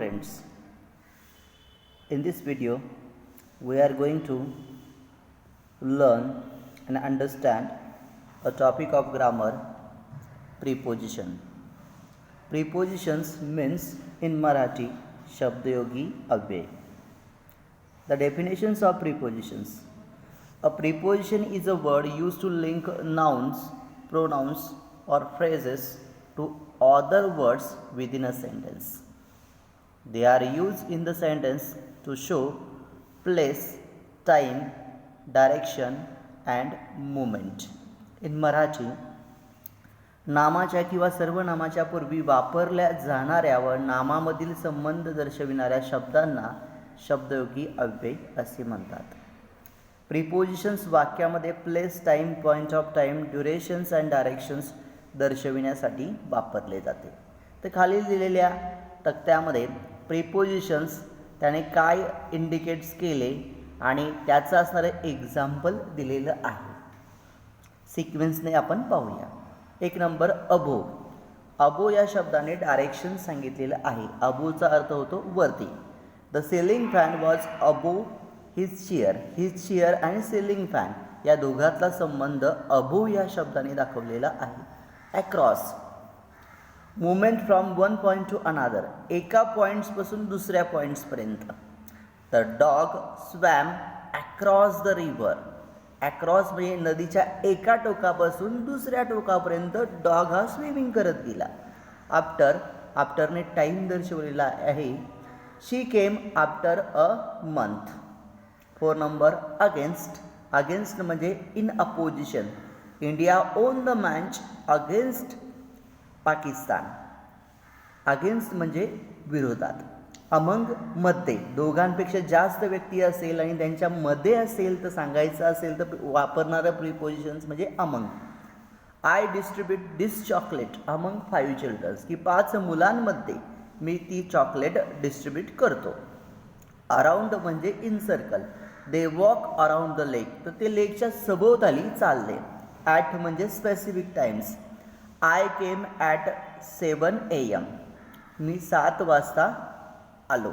friends, in this video we are going to learn and understand a topic of grammar, preposition. Prepositions means in Marathi Shabdayogi Avyay. The definitions of prepositions. A preposition is a word used to link nouns, pronouns or phrases to other words within a sentence. They are used in the sentence to show place, time, direction and movement. In Marathi, नामाच्या किंवा सर्वनामाच्या पूर्वी वापरल्या जाणाऱ्या व नामामधील संबंध दर्शविणाऱ्या शब्दांना शब्दयोगी अव्यय असे म्हणतात. प्रिपोजिशन्स वाक्यामध्ये place, time, point of time, durations and directions दर्शविण्यासाठी वापरले जाते. तर खाली दिलेल्या तक्त्यामध्ये प्रिपोजिशन्स त्याने काय इंडिकेट्स केले आणि त्याचं असणारं एक्झाम्पल दिलेलं आहे. सिक्वेन्सने आपण पाहूया. एक नंबर अबो. अबो या शब्दाने डायरेक्शन सांगितलेलं आहे. अबोचा अर्थ होतो वरती. The ceiling fan was above his chair. His chair आणि सिलिंग फॅन या दोघातला संबंध अबो या शब्दाने दाखवलेला आहे. Across, movement from one point to another, एका पॉईंट्सपासून दुसऱ्या पॉईंट्सपर्यंत. The dog swam across the river. Across म्हणजे नदीच्या एका टोकापासून दुसऱ्या टोकापर्यंत डॉग हा स्विमिंग करत गेला. आफ्टर, आफ्टरने टाईम दर्शवलेला आहे. She came after a month. 4 number against. Against म्हणजे in opposition. India won the match against Pakistan. Against म्हणजे विरोधात. अमंग मध्ये, दोघांपेक्षा जास्त व्यक्ती असेल आणि त्यांच्या मध्ये असेल तर सांगायचं असेल तर वापरणारं प्रिपोजिशन्स म्हणजे among. I distribute this chocolate among 5 childrens, की 5 मुलांमध्ये मी ती चॉकलेट डिस्ट्रीब्यूट करतो. अराउंड म्हणजे in circle. They walk around the lake, तर ते लेकच्या सभोवताली चालले. ॲट म्हणजे specific times. I came at 7 AM, मी 7 वाजता आलो.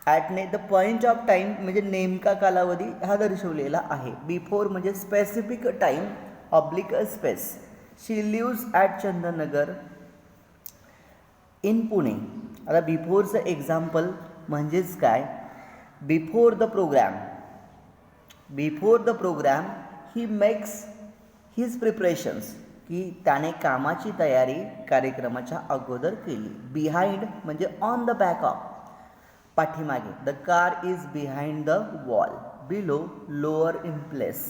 ॲटने द पॉईंट ऑफ टाईम म्हणजे नेमका कालावधी हा दर्शवलेला आहे. बिफोर म्हणजे specific time oblique space. She lives at Chandannagar in Pune. आता बिफोरचं एक्झाम्पल म्हणजेच काय, before the programme. Before the programme he makes his preparations, की त्याने कामाची तयारी कार्यक्रमाच्या अगोदर केली. बिहाइंड म्हणजे ऑन द बॅक ऑफ, पाठीमागे. The car is behind the wall. Below, lower in place.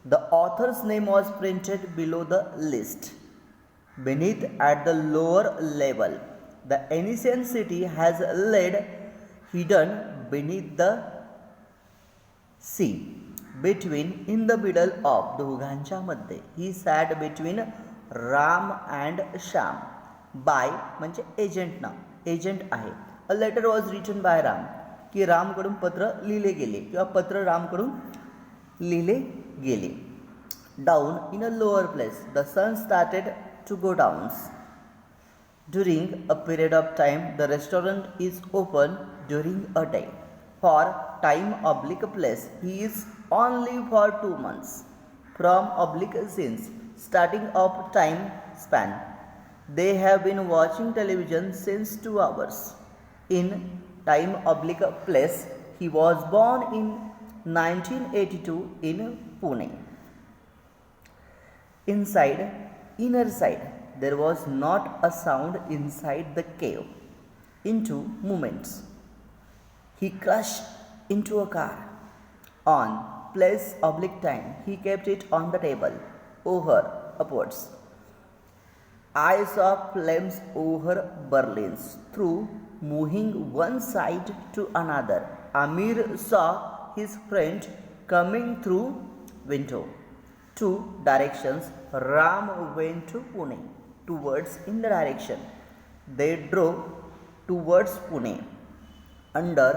The author's name was printed below the list. beneath at the lower level. The ancient city has laid hidden beneath the sea. Between, in the middle of, दोघांच्या मध्ये. He sat between Ram and Shyam. By म्हणजे agent नाव, agent आहे. A letter was written by Ram, की रामकडून पत्र लिहिले गेले किंवा पत्र रामकडून लिहिले गेले. Down, in a lower place. The sun started to go down. During a period of time, the restaurant is open during a day. For time oblique place, he is only for 2 months. From oblique since, starting of time span. They have been watching television since 2 hours. In time oblique place, he was born in 1982 in Pune. Inside, inner side, there was not a sound inside the cave. Into movements, he crashed into a car. On place oblique time, he kept it on the table. Over, upwards. I saw flames over Berlin through moving one side to another. Amir saw his friend coming through window. 2 directions. Ram went to Pune. Towards, in the direction. They drove towards Pune. Under,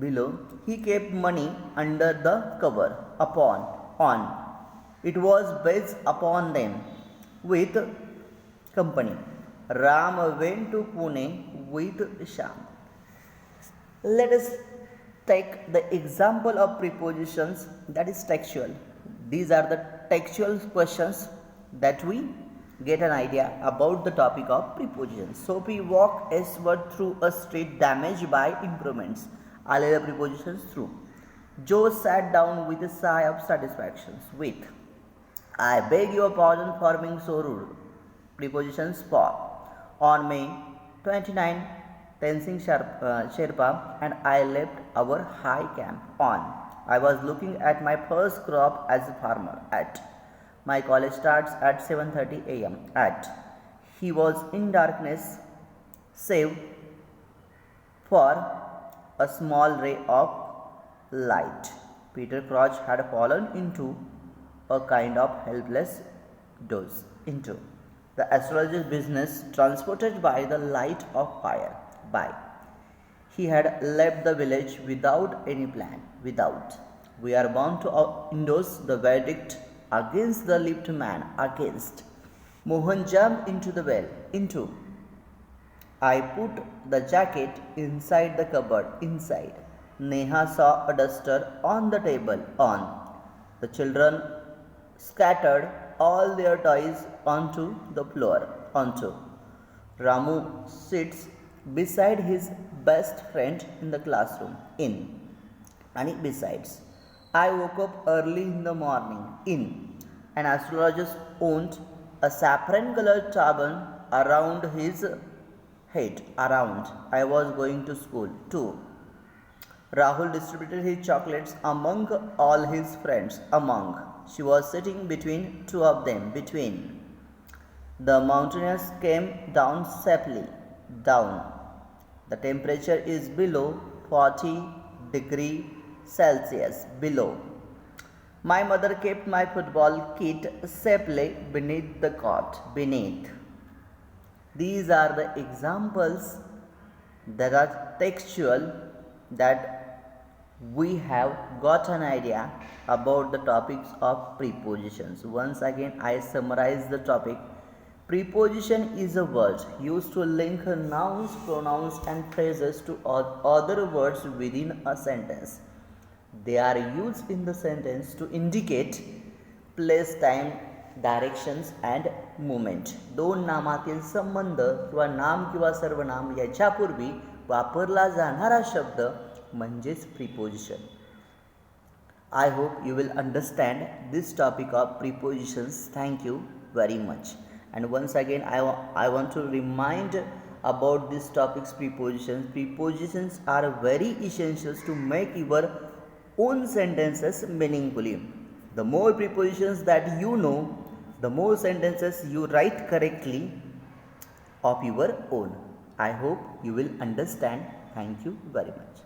below. He kept money under the cover. Upon, on. It was based upon them. With company. Ram went to Pune with Shyam. Let us take the example of prepositions, that is textual. These are the textual questions that we get an idea about the topic of prepositions. Sophie walked eastward through a street damaged by improvements. आलेल्या prepositions through. Joe sat down with a sigh of satisfaction. With. I beg your pardon for being so rude. Prepositions for. On May 29, Tenzing Sherpa and I left our high camp. On. I was looking at my first crop as a farmer. At. My college starts at 7:30 a.m. At. He was in darkness save for a small ray of light. Peter Crouch had fallen into a kind of helpless doze. Into. The astrologer's business transported by the light of fire. By. He had left the village without any plan. Without. We are bound to endorse the verdict against the lift man. Against. Mohan jumped into the well. Into. I put the jacket inside the cupboard. Inside. Neha saw a duster on the table. On. The children scattered all their toys onto the floor. Onto. Ramu sits beside his best friend in the classroom. In. And besides. I woke up early in the morning. In. An astrologer owned a saffron colored turban around his head. Around. I was going to school. 2. Rahul distributed his chocolates among all his friends. Among. She was sitting between two of them. Between. The mountaineers came down sharply. Down. The temperature is below 40 degrees Celsius. Below. My mother kept my football kit safely beneath the cot. Beneath. These are the examples that are textual, that we have got an idea about the topics of prepositions. Once again, I summarize the topic. Preposition is a word used to link nouns, pronouns and phrases to other words within a sentence. They are used in the sentence to indicate place, time, directions and movement. दोन नामातील संबंध किंवा नाम किंवा सर्वनाम याच्यापूर्वी वापरला जाणारा शब्द म्हणजेच preposition. I hope you will understand this topic of prepositions. Thank you very much. And once again, I want to remind about this topic's prepositions. Prepositions are very essential to make your own sentences meaningfully. The more prepositions that you know, the more sentences you write correctly of your own. I hope you will understand. Thank you very much.